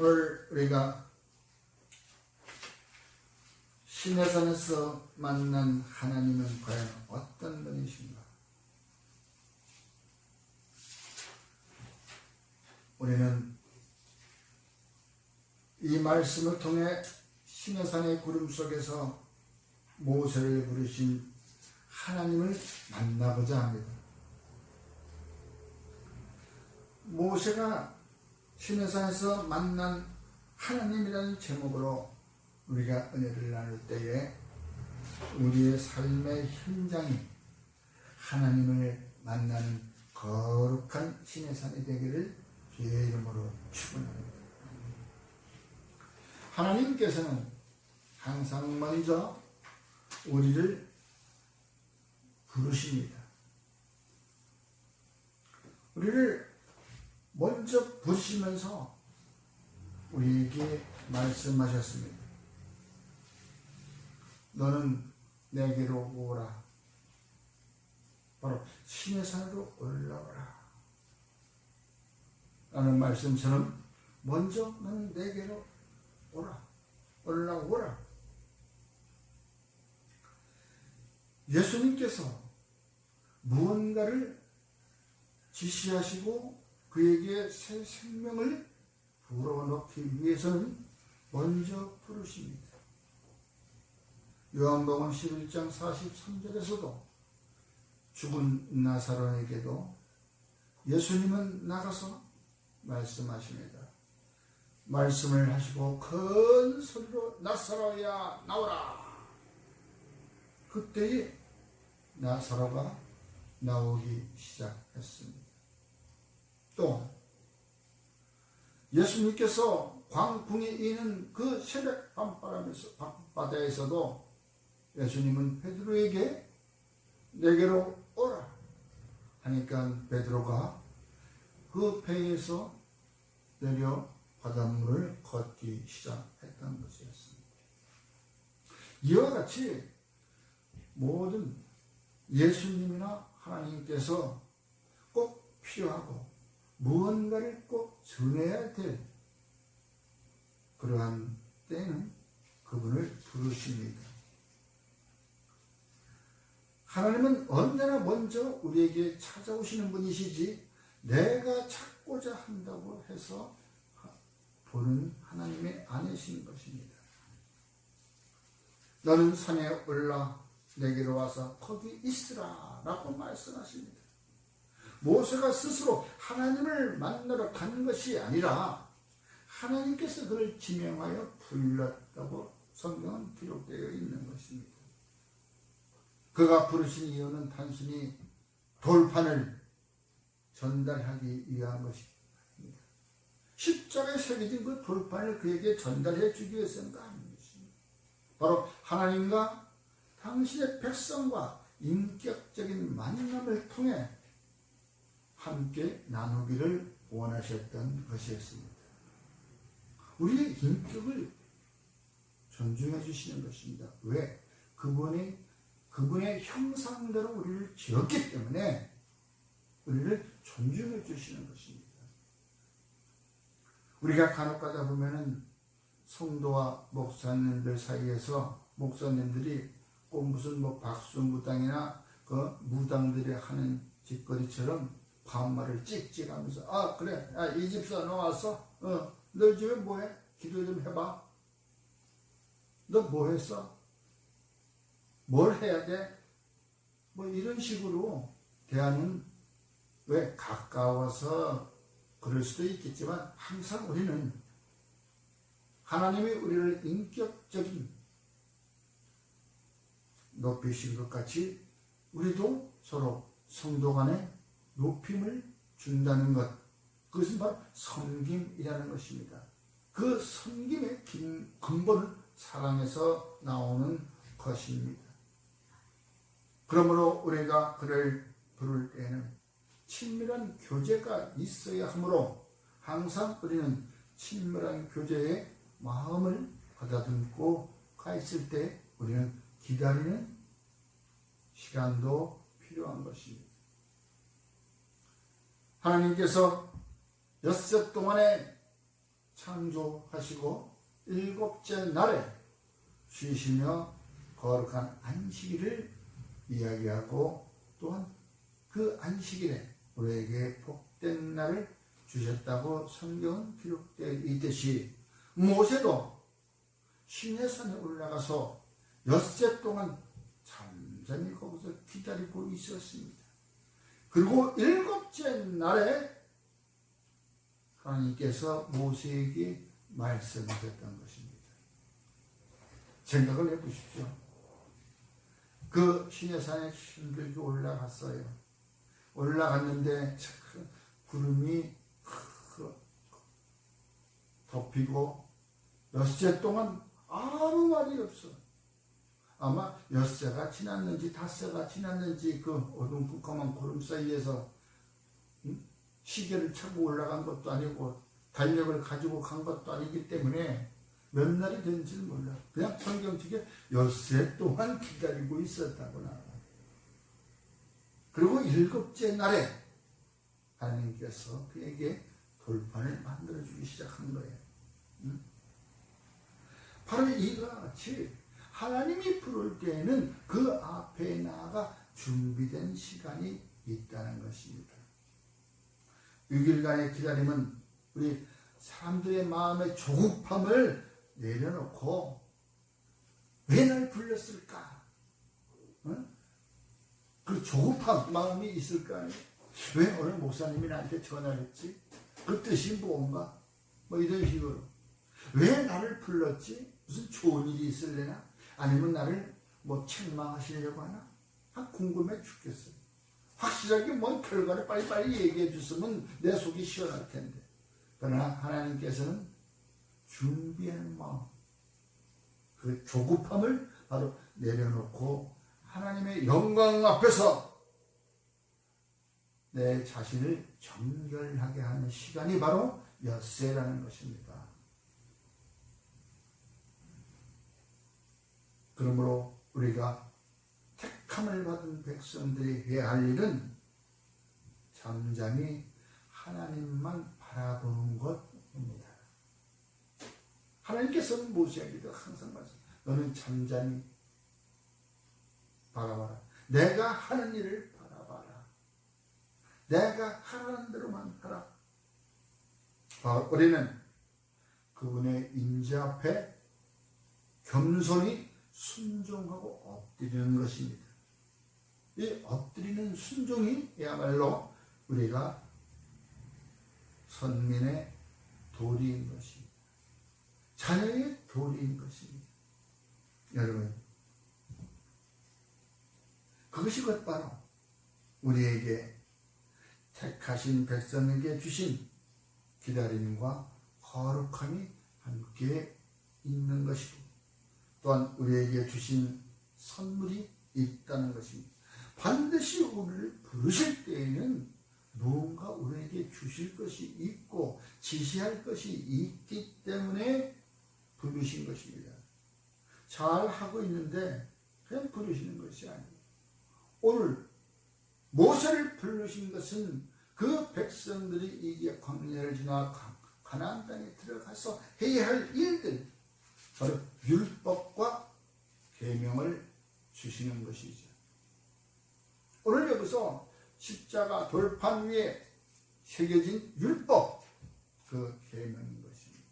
오늘 우리가 시내산에서 만난 하나님은 과연 어떤 분이신가? 우리는 이 말씀을 통해 시내산의 구름 속에서 모세를 부르신 하나님을 만나보자 합니다. 모세가 시내산에서 만난 하나님이라는 제목으로 우리가 은혜를 나눌 때에 우리의 삶의 현장이 하나님을 만나는 거룩한 시내산이 되기를 주의 이름으로 축원합니다. 하나님께서는 항상 먼저 우리를 부르십니다. 우리를 먼저 부르시면서 우리에게 말씀하셨습니다. 너는 내게로 오라. 바로 시내산으로 올라오라. 라는 말씀처럼 먼저 너는 내게로 오라. 올라오라. 예수님께서 무언가를 지시하시고 그에게 새 생명을 불어넣기 위해서는 먼저 부르십니다. 요한복음 11장 43절에서도 죽은 나사로에게도 예수님은 나가서 말씀하십니다. 말씀을 하시고 큰 소리로 나사로야 나오라. 그때에 나사로가 나오기 시작했습니다. 또 예수님께서 광풍이 이는 그 새벽 밤바다에서도 예수님은 베드로에게 내게로 오라 하니까 베드로가 그 배에서 내려 바닷물을 걷기 시작했던 것이었습니다. 이와 같이 모든 예수님이나 하나님께서 꼭 필요하고 무언가를 꼭 전해야 될 그러한 때는 그분을 부르십니다. 하나님은 언제나 먼저 우리에게 찾아오시는 분이시지 내가 찾고자 한다고 해서 보는 하나님이 아니신 것입니다. 너는 산에 올라 내게로 와서 거기 있으라 라고 말씀하십니다. 모세가 스스로 하나님을 만나러 간 것이 아니라 하나님께서 그를 지명하여 불렀다고 성경은 기록되어 있는 것입니다. 그가 부르신 이유는 단순히 돌판을 전달하기 위한 것입니다. 십자가에 새겨진 그 돌판을 그에게 전달해 주기 위해서는 아닙니다. 바로 하나님과 당신의 백성과 인격적인 만남을 통해 함께 나누기를 원하셨던 것이었습니다. 우리의 인격을 존중해 주시는 것입니다. 왜? 그분의 형상대로 우리를 지었기 때문에 우리를 존중해 주시는 것입니다. 우리가 간혹 가다 보면은 성도와 목사님들 사이에서 목사님들이 꼭 무슨 박수무당이나 그 무당들이 하는 짓거리처럼 반말을 찍찍 하면서 아 그래 이 집사 너 왔어? 너 집에 뭐해? 기도 좀 해봐. 너 뭐 했어? 뭘 해야 돼? 뭐 이런 식으로 대하는 왜 가까워서 그럴 수도 있겠지만 항상 우리는 하나님이 우리를 인격적인 높이신 것 같이 우리도 서로 성도 간에 높임을 준다는 것, 그것은 바로 섬김이라는 것입니다. 그 섬김의 근본은 사랑에서 나오는 것입니다. 그러므로 우리가 그를 부를 때에는 친밀한 교제가 있어야 하므로 항상 우리는 친밀한 교제의 마음을 가다듬고 가 있을 때 우리는 기다리는 시간도 필요한 것입니다. 하나님께서 6set 동안에 창조하시고 일곱째 날에 쉬시며 거룩한 안식일을 이야기하고, 또한 그 안식일에 우리에게 복된 날을 주셨다고 성경은 기록되어 있듯이, 모세도 시내산에 올라가서 엿새 동안 잠잠히 거기서 기다리고 있었습니다. 그리고 일곱째 날에 하나님께서 모세에게 말씀하셨던 것입니다. 생각을 해보십시오. 그 시내산에 힘들게 올라갔어요. 올라갔는데 구름이 덮이고 엿새 동안 아무 말이 없어. 아마 엿새가 지났는지 닷새가 지났는지 그 어둠컴컴한 구름 사이에서 시계를 차고 올라간 것도 아니고 달력을 가지고 간 것도 아니기 때문에 몇 날이 된지 몰라. 그냥 성경책에 엿새 동안 기다리고 있었다고 나와요. 그리고 일곱째 날에 하나님께서 그에게 돌판을 만들어주기 시작한 거예요. 바로 이와 같이 하나님이 부를 때에는 그 앞에 나아가 준비된 시간이 있다는 것입니다. 6일간의 기다림은 우리 사람들의 마음의 조급함을 내려놓고, 왜 날 불렀을까? 그 조급한 마음이 있을 거 아니에요. 왜 오늘 목사님이 나한테 전화를 했지? 그 뜻이 뭔가? 뭐 이런 식으로. 왜 나를 불렀지? 무슨 좋은 일이 있을래나? 아니면 나를 뭐 책망하시려고 하나? 궁금해 죽겠어요. 확실하게 뭔 결과를 빨리빨리 얘기해 줬으면 내 속이 시원할 텐데. 그러나 하나님께서는 준비한 마음, 그 조급함을 바로 내려놓고 하나님의 영광 앞에서 내 자신을 정결하게 하는 시간이 바로 엿새라는 것입니다. 그러므로 우리가 택함을 받은 백성들이 해야 할 일은 잠잠히 하나님만 바라보는 것입니다. 하나님께서는 모세에게도 항상 말씀, 너는 잠잠히 바라봐라. 내가 하는 일을 바라봐라. 내가 하라는 대로만 하라. 우리는 그분의 임재 앞에 겸손히 순종하고 엎드리는 것입니다. 이 엎드리는 순종이야말로 우리가 선민의 도리인 것입니다. 자녀의 도리인 것입니다. 여러분, 그것이 곧 바로 우리에게 택하신 백성에게 주신 기다림과 거룩함이 함께 있는 것이고, 또한 우리에게 주신 선물이 있다는 것입니다. 반드시 우리를 부르실 때에는 무언가 우리에게 주실 것이 있고 지시할 것이 있기 때문에 부르신 것입니다. 잘하고 있는데 그냥 부르시는 것이 아니에요. 오늘 모세를 부르신 것은 그 백성들이 이제 광야를 지나 가나안 땅에 들어가서 해야 할 일들, 바로 율법과 계명을 주시는 것이죠. 오늘 여기서 십자가 돌판 위에 새겨진 율법, 그 계명인 것입니다.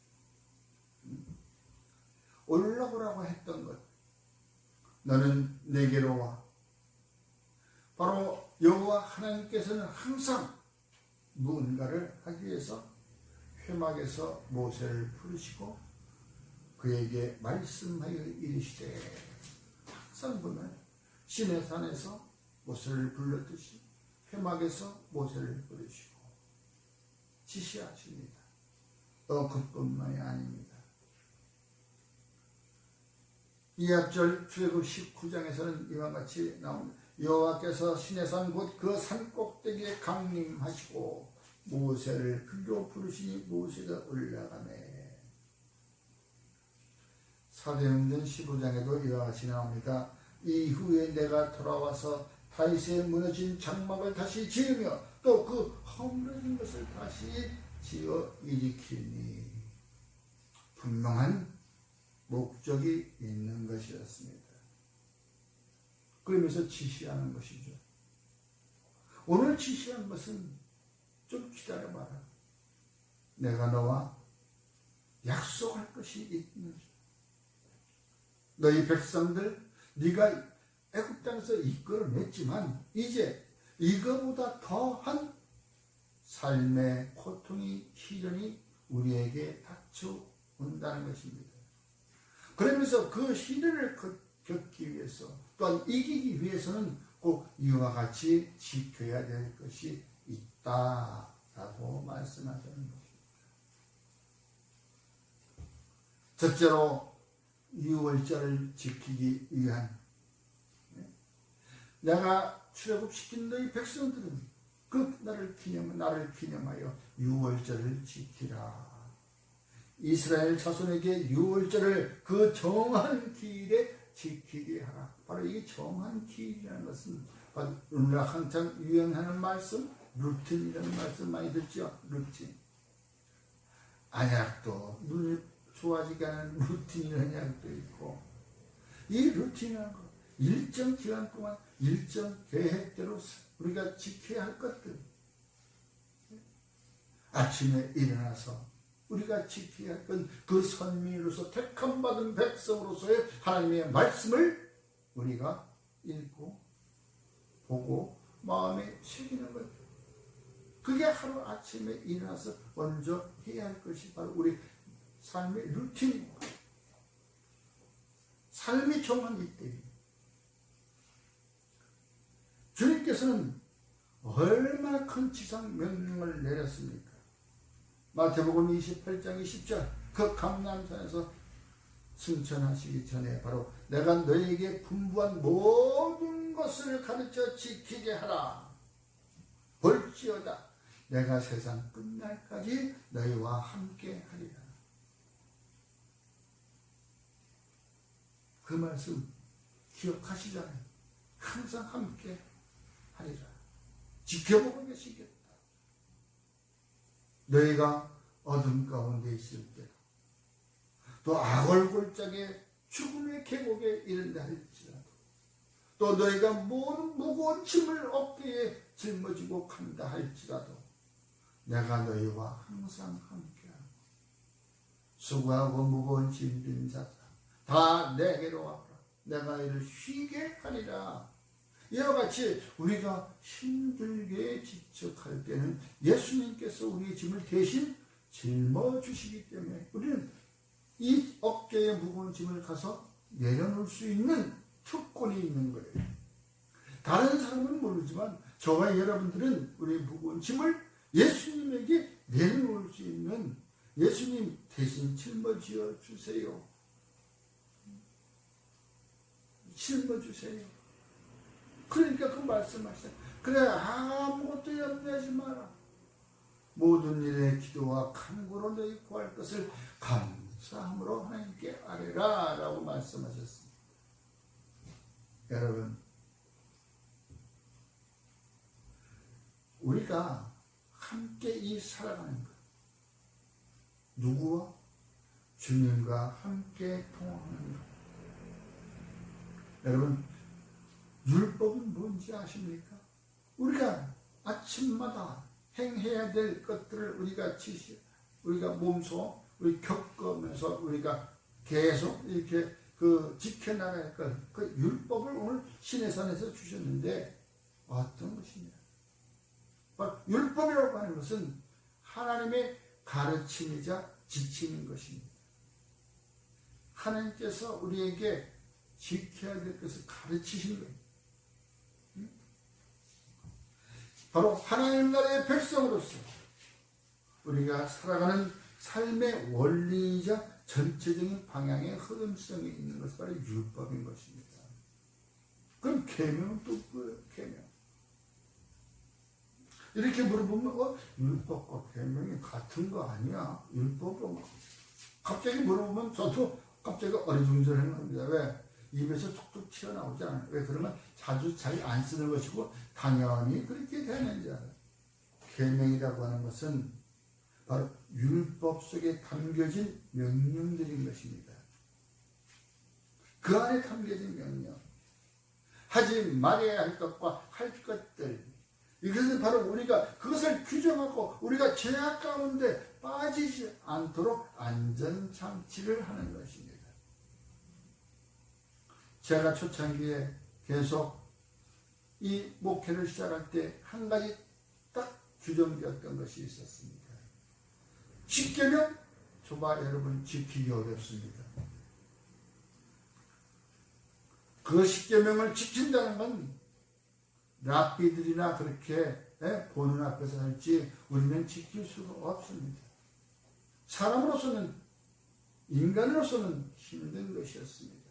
올라오라고 했던 것, 너는 내게로 와. 바로 여호와 하나님께서는 항상 무언가를 하기 위해서 회막에서 모세를 부르시고 그에게 말씀하여 이르시되, 항상 보면 시내산에서 모세를 불렀듯이 회막에서 모세를 부르시고 지시하십니다. 또 그뿐만이 아닙니다. 이합절 출애굽 19장에서는 이와 같이 나옵니다. 여호와께서 시내산 곧 그 산 꼭대기에 강림하시고 모세를 그리로 부르시니 모세가 올라가매. 사도행전 15장에도 이와 같이 나옵니다. 이후에 내가 돌아와서 다윗의 무너진 장막을 다시 지으며 또 그 허물어진 것을 다시 지어 일으키니. 분명한 목적이 있는 것이었습니다. 그러면서 지시하는 것이죠. 오늘 지시한 것은 좀 기다려봐라. 내가 너와 약속할 것이 있는 너희 백성들 네가 애굽 땅에서 이끌어냈지만 이제 이거보다 더한 삶의 고통이 시련이 우리에게 닥쳐온다는 것입니다. 그러면서 그 시련을 겪기 위해서 또한 이기기 위해서는 꼭 이와 같이 지켜야 될 것이 있다라고 말씀하시는 것입니다. 첫째로 유월절을 지키기 위한 내가 출애굽시킨 너희 백성들은 그 나를 기념하여 유월절을 지키라. 이스라엘 자손에게 유월절을 그 정한 기일에 지키게 하라. 바로 이 정한 기일이라는 것은 바로 오늘 한창 유행하는 말씀, 루틴이라는 말씀 많이 듣죠. 루틴. 안약도 눈이 좋아지게 하는 루틴이라는 약도 있고, 이 루틴이라는 것, 일정 기간 동안 일정 계획대로 우리가 지켜야 할 것들, 아침에 일어나서 우리가 지켜야 할 건 그 선민으로서 택함받은 백성으로서의 하나님의 말씀을 우리가 읽고 보고 마음에 새기는 것. 그게 하루 아침에 일어나서 먼저 해야 할 것이 바로 우리 삶의 루틴입니다. 삶이 정한 때입니다. 주님께서는 얼마나 큰 지상 명령을 내렸습니까? 마태복음 28장 20절 그 감람산에서 승천하시기 전에 바로 내가 너에게 분부한 모든 것을 가르쳐 지키게 하라. 볼지어다 내가 세상 끝날까지 너희와 함께 하리라. 그 말씀 기억하시잖아요. 항상 함께 하리라. 지켜보고 계시겠다. 너희가 어둠 가운데 있을 때도 또 악월골짜기에 죽음의 계곡에 이른다 할지라도 또 너희가 모든 무거운 짐을 어깨에 짊어지고 간다 할지라도 내가 너희와 항상 함께하고 수고하고 무거운 짐 진 자들 다 내게로 와라. 내가 이를 쉬게 하리라. 이와 같이 우리가 힘들게 지척할 때는 예수님께서 우리의 짐을 대신 짊어주시기 때문에 우리는 이 어깨에 무거운 짐을 가서 내려놓을 수 있는 특권이 있는 거예요. 다른 사람은 모르지만 저와 여러분들은 우리의 무거운 짐을 예수님에게 내려놓을 수 있는 예수님 대신 짊어지어 주세요. 짊어주세요. 그러니까 그 말씀하시죠. 그래 아무것도 염려하지 마라. 모든 일에 기도와 간구로 너희 구할 것을 감사함으로 하나님께 아뢰라 라고 말씀하셨습니다. 여러분 우리가 함께 이 살아가는 것 누구와? 주님과 함께 통하는 것. 여러분 율법은 뭔지 아십니까? 우리가 아침마다 행해야 될 것들을 우리가 몸소 우리 겪으면서 우리가 계속 이렇게 지켜나갈 것, 그 율법을 오늘 시내산에서 주셨는데 어떤 것이냐? 율법이라고 하는 것은 하나님의 가르침이자 지침인 것입니다. 하나님께서 우리에게 지켜야 될 것을 가르치신 거예요. 바로 하나님 나라의 백성으로서 우리가 살아가는 삶의 원리이자 전체적인 방향의 흐름성이 있는 것이 바로 율법인 것입니다. 그럼 계명은 또 뭐예요? 계명. 이렇게 물어보면 율법과 계명이 같은 거 아니야? 율법은 갑자기 물어보면 저도 갑자기 어리둥절하는 겁니다. 왜? 입에서 툭툭 튀어나오지 않아요. 왜? 그러면 자주 잘 안 쓰는 것이고 당연히 그렇게 되는 줄 알아요. 계명이라고 하는 것은 바로 율법 속에 담겨진 명령들인 것입니다. 그 안에 담겨진 명령, 하지 말아야 할 것과 할 것들, 이것은 바로 우리가 그것을 규정하고 우리가 죄악 가운데 빠지지 않도록 안전장치를 하는 것입니다. 제가 초창기에 계속 이 목회를 시작할 때 한 가지 딱 규정되었던 것이 있었습니다. 10계명 저와 여러분 지키기 어렵습니다. 그 10계명을 지킨다는 건 랍비들이나 그렇게 보는 앞에서 할지 우리는 지킬 수가 없습니다. 사람으로서는, 인간으로서는 힘든 것이었습니다.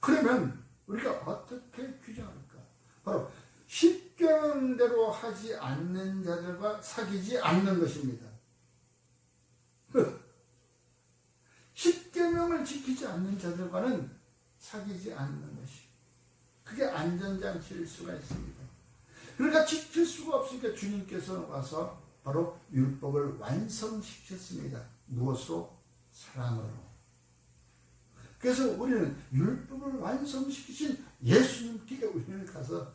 그러면 우리가 어떻게 규정할까? 바로 10계명대로 하지 않는 자들과 사귀지 않는 것입니다. 10계명을 지키지 않는 자들과는 사귀지 않는 것이, 그게 안전장치일 수가 있습니다. 그러니까 지킬 수가 없으니까 주님께서 와서 바로 율법을 완성시켰습니다. 무엇으로? 사랑으로. 그래서 우리는 율법을 완성시키신 예수님께 우리는 가서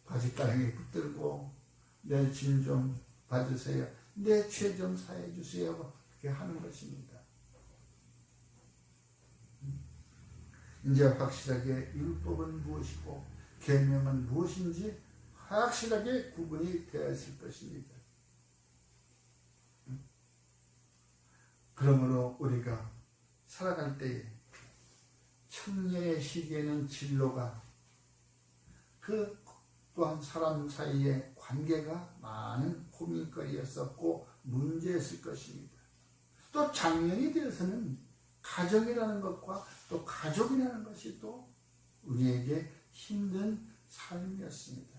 바짓가랑이 붙들고 내 짐 좀 봐주세요, 내 죄 좀 사해 주세요, 그렇게 하는 것입니다. 이제 확실하게 율법은 무엇이고 계명은 무엇인지 확실하게 구분이 되었을 것입니다. 그러므로 우리가 살아갈 때에 청년의 시기에는 진로가, 그 또한 사람 사이의 관계가 많은 고민거리였었고 문제였을 것입니다. 또 장년이 되어서는 가정이라는 것과 또 가족이라는 것이 또 우리에게 힘든 삶이었습니다.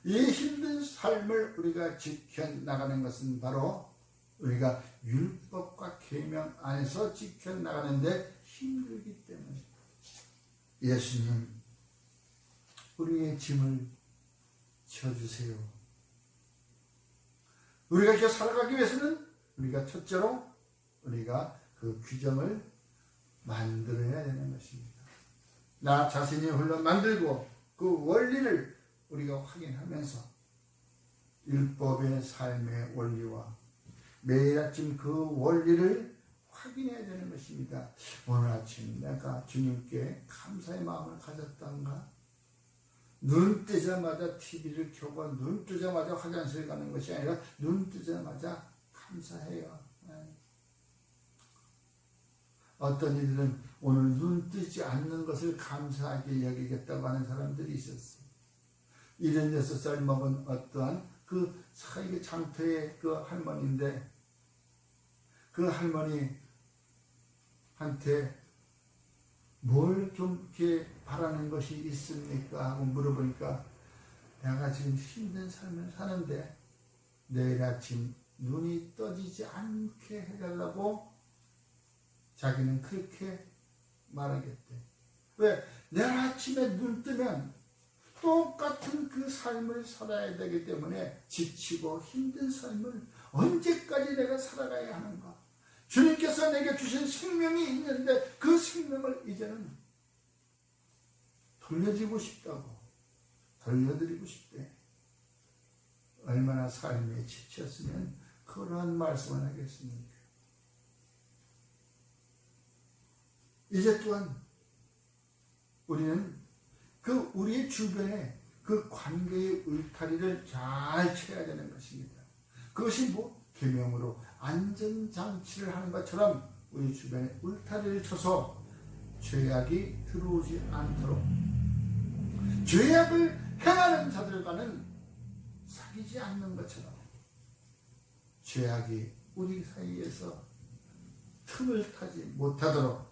이 힘든 삶을 우리가 지켜나가는 것은 바로 우리가 율법과 계명 안에서 지켜나가는데 힘들기 때문에 예수님, 우리의 짐을 져주세요. 우리가 이렇게 살아가기 위해서는 우리가 첫째로 우리가 그 규정을 만들어야 되는 것입니다. 나 자신이 홀로 만들고 그 원리를 우리가 확인하면서 율법의 삶의 원리와 매일 아침 그 원리를 확인해야 되는 것입니다. 오늘 아침 내가 주님께 감사의 마음을 가졌던가? 눈 뜨자마자 TV를 켜고 눈 뜨자마자 화장실 가는 것이 아니라 눈 뜨자마자 감사해요. 어떤 이들은 오늘 눈 뜨지 않는 것을 감사하게 여기겠다고 하는 사람들이 있었어요. 76살 먹은 어떠한 그 사이의 장터의 그 할머니인데, 그 할머니한테 뭘 좀 이렇게 바라는 것이 있습니까? 하고 물어보니까 내가 지금 힘든 삶을 사는데 내일 아침 눈이 떠지지 않게 해달라고 자기는 그렇게 말하겠대. 왜? 내일 아침에 눈 뜨면 똑같은 그 삶을 살아야 되기 때문에 지치고 힘든 삶을 언제까지 내가 살아가야 하는가? 주님께서 내게 주신 생명이 있는데 그 생명을 이제는 돌려주고 싶다고, 돌려드리고 싶대. 얼마나 삶에 지쳤으면 그러한 말씀을 하겠습니까? 이제 또한 우리는 그 우리의 주변에 그 관계의 울타리를 잘 쳐야 되는 것입니다. 그것이 뭐? 계명으로 안전장치를 하는 것처럼 우리 주변에 울타리를 쳐서 죄악이 들어오지 않도록, 죄악을 행하는 자들과는 사귀지 않는 것처럼 죄악이 우리 사이에서 틈을 타지 못하도록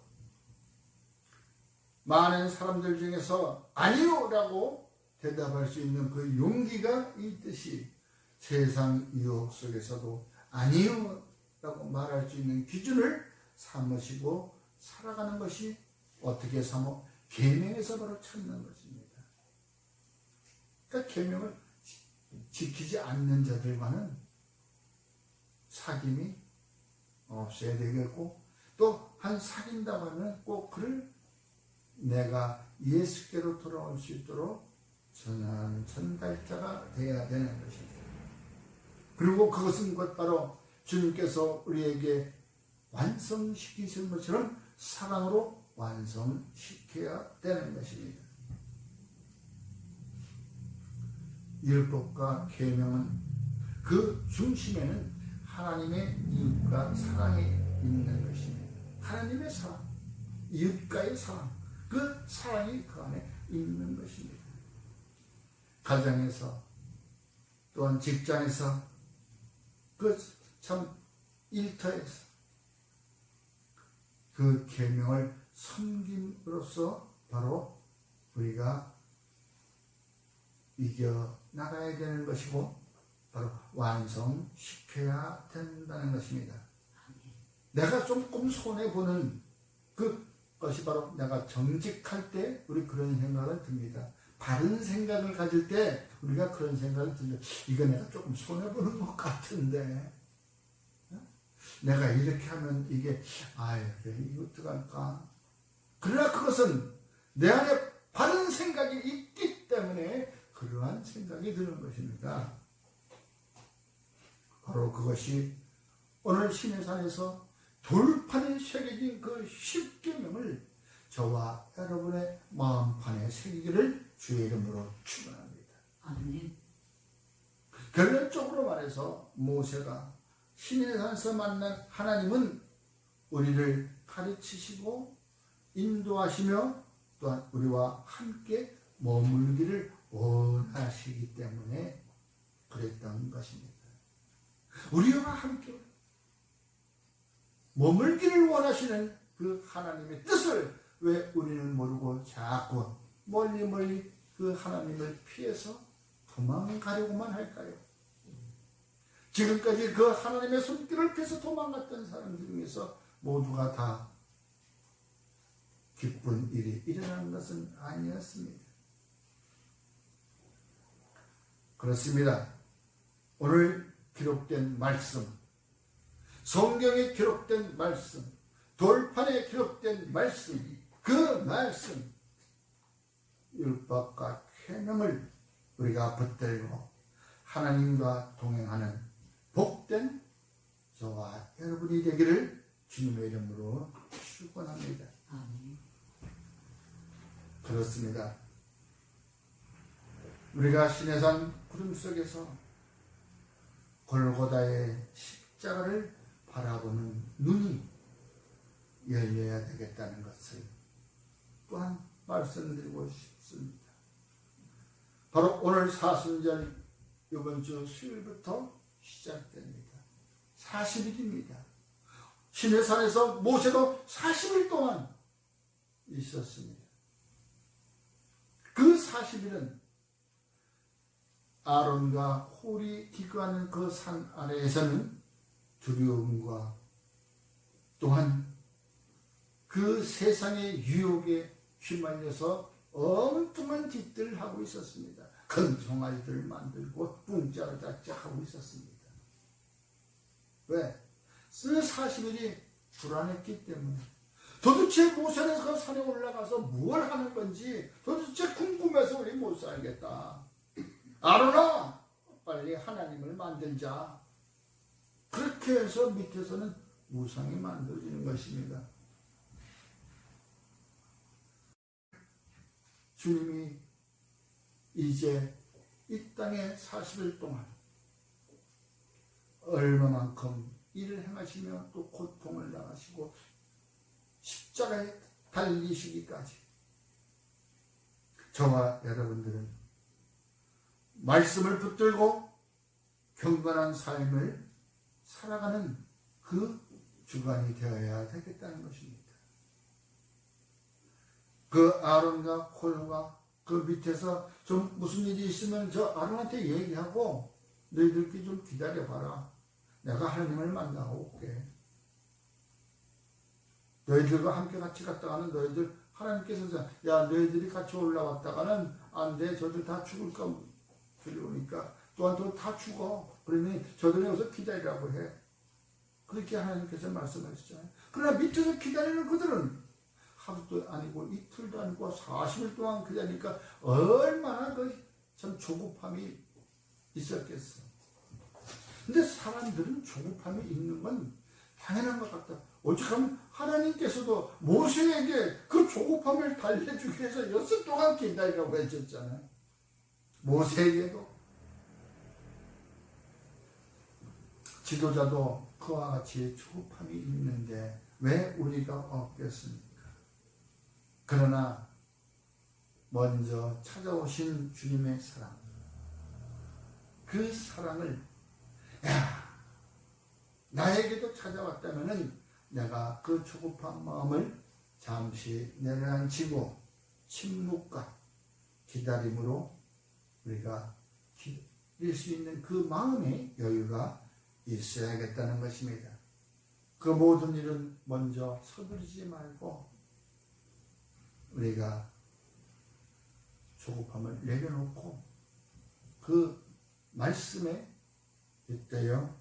많은 사람들 중에서 아니요 라고 대답할 수 있는 그 용기가 있듯이 세상 유혹 속에서도 아니요 라고 말할 수 있는 기준을 삼으시고 살아가는 것이 어떻게 삼어? 계명에서 바로 찾는 것입니다. 그러니까 계명을 지키지 않는 자들과는 사귐이 없어야 되겠고, 또 한 사귄다고 하면 꼭 그를 내가 예수께로 돌아올 수 있도록 전달자가 되어야 되는 것입니다. 그리고 그것은 곧 바로 주님께서 우리에게 완성시키신 것처럼 사랑으로 완성시켜야 되는 것입니다. 율법과 계명은 그 중심에는 하나님의 이웃과 사랑이 있는 것입니다. 하나님의 사랑, 이웃과의 사랑, 그 사랑이 그 안에 있는 것입니다. 가정에서 또한 직장에서 그 참 일터에서 그 계명을 섬김으로써 바로 우리가 이겨나가야 되는 것이고 바로 완성시켜야 된다는 것입니다. 내가 조금 손해보는 그것이 바로 내가 정직할 때 우리 그런 생각을 듭니다. 바른 생각을 가질 때 우리가 그런 생각을 듭니다. 이거 내가 조금 손해보는 것 같은데 내가 이렇게 하면 이게 이거 어떡할까. 그러나 그것은 내 안에 바른 생각이 있기 때문에 그러한 생각이 드는 것입니다. 바로 그것이 오늘 시내산에서 돌판에 새겨진 그 10계명을 저와 여러분의 마음판에 새기기를 주의 이름으로 축원합니다. 아멘. 결론적으로 말해서 모세가 시내산에서 만난 하나님은 우리를 가르치시고 인도하시며 또한 우리와 함께 머물기를 원하시기 때문에 그랬던 것입니다. 우리와 함께 머물기를 원하시는 그 하나님의 뜻을 왜 우리는 모르고 자꾸 멀리 그 하나님을 피해서 도망가려고만 할까요? 지금까지 그 하나님의 손길을 피해서 도망갔던 사람들 중에서 모두가 다 기쁜 일이 일어나는 것은 아니었습니다. 그렇습니다. 오늘 기록된 말씀, 성경에 기록된 말씀, 돌판에 기록된 말씀, 그 말씀, 율법과 계명을 우리가 붙들고 하나님과 동행하는 복된 저와 여러분이 되기를 주님의 이름으로 축원합니다. 그렇습니다. 우리가 시내산 구름 속에서 골고다의 십자가를 바라보는 눈이 열려야 되겠다는 것을 또한 말씀드리고 싶습니다. 바로 오늘 사순절 이번 주 수요일부터 시작됩니다. 40일입니다. 시내산에서 모세도 40일 동안 있었습니다. 그 40일은 아론과 홀이 기거하는 그 산 아래에서는 두려움과 또한 그 세상의 유혹에 휘말려서 엉뚱한 짓들을 하고 있었습니다. 큰 송아지들을 만들고 뿡짜르짜짜 하고 있었습니다. 왜? 그 40일이 불안했기 때문에. 도대체 모세는 그 산에 올라가서 뭘 하는 건지 도대체 궁금해서 우리 못 살겠다. 아론아, 빨리 하나님을 만들자. 그렇게 해서 밑에서는 우상이 만들어지는 것입니다. 주님이 이제 이 땅에 40일 동안 얼마만큼 일을 행하시며 또 고통을 당하시고 십자가에 달리시기까지 저와 여러분들은 말씀을 붙들고 경건한 삶을 살아가는 그 주관이 되어야 되겠다는 것입니다. 그 아론과 홀과 그 밑에서 좀 무슨 일이 있으면 저 아론한테 얘기하고 너희들끼리 좀 기다려봐라. 내가 하나님을 만나고 올게. 너희들과 함께 같이 갔다가는 너희들 하나님께서 야 너희들이 같이 올라왔다가는 안 돼. 저들 다 죽을까 두려우니까 또한 다 죽어. 그러니 저들이 여기서 기다리라고 해. 그렇게 하나님께서 말씀하셨잖아요. 그러나 밑에서 기다리는 그들은 하루도 아니고 이틀도 아니고 40일 동안 기다리니까 얼마나 참 조급함이 있었겠어. 근데 사람들은 조급함이 있는 건 당연한 것 같다. 오죽하면 하나님께서도 모세에게 그 조급함을 달래주기 위해서 6 동안 기다리라고 해줬잖아요. 모세에게도. 지도자도 그와 같이 조급함이 있는데 왜 우리가 없겠습니까? 그러나 먼저 찾아오신 주님의 사랑, 그 사랑을 나에게도 찾아왔다면 내가 그 조급한 마음을 잠시 내려앉히고 침묵과 기다림으로 우리가 기다릴 수 있는 그 마음의 여유가 있어야겠다는 것입니다. 그 모든 일은 먼저 서두르지 말고 우리가 조급함을 내려놓고 그 말씀에 빗대어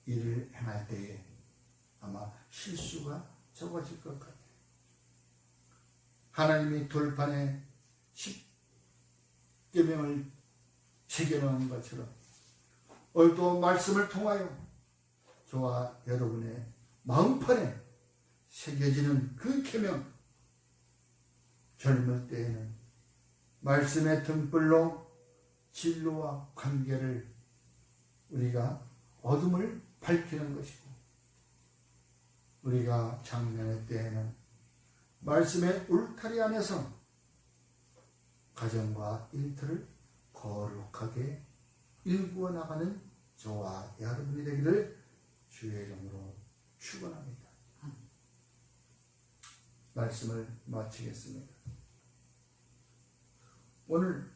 일을 행할 때에 아마 실수가 적어질 것 같아요. 하나님이 돌판에 10계명을 새겨놓은 것처럼 오늘도 말씀을 통하여 저와 여러분의 마음판에 새겨지는 그 계명, 젊을 때에는 말씀의 등불로 진로와 관계를 우리가 어둠을 밝히는 것이고, 우리가 장년의 때에는 말씀의 울타리 안에서 가정과 일터를 거룩하게 일구어 나가는 저와 여러분이 되기를 주의 이름으로 축원합니다. 말씀을 마치겠습니다. 오늘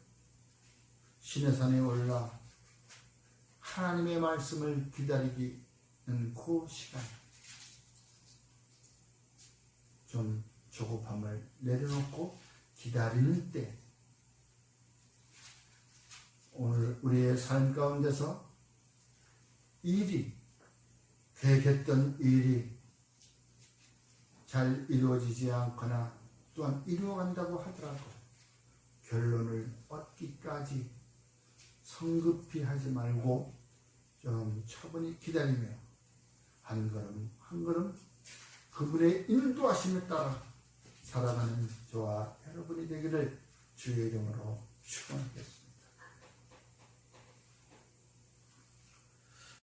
시내산에 올라 하나님의 말씀을 기다리기는 그 시간, 좀 조급함을 내려놓고 기다리는 때, 오늘 우리의 삶 가운데서 계획했던 일이 잘 이루어지지 않거나 또한 이루어간다고 하더라도 결론을 얻기까지 성급히 하지 말고 좀 차분히 기다리며 한 걸음 한 걸음 그분의 인도하심에 따라 살아가는 저와 여러분이 되기를 주의 이름으로 축원하겠습니다.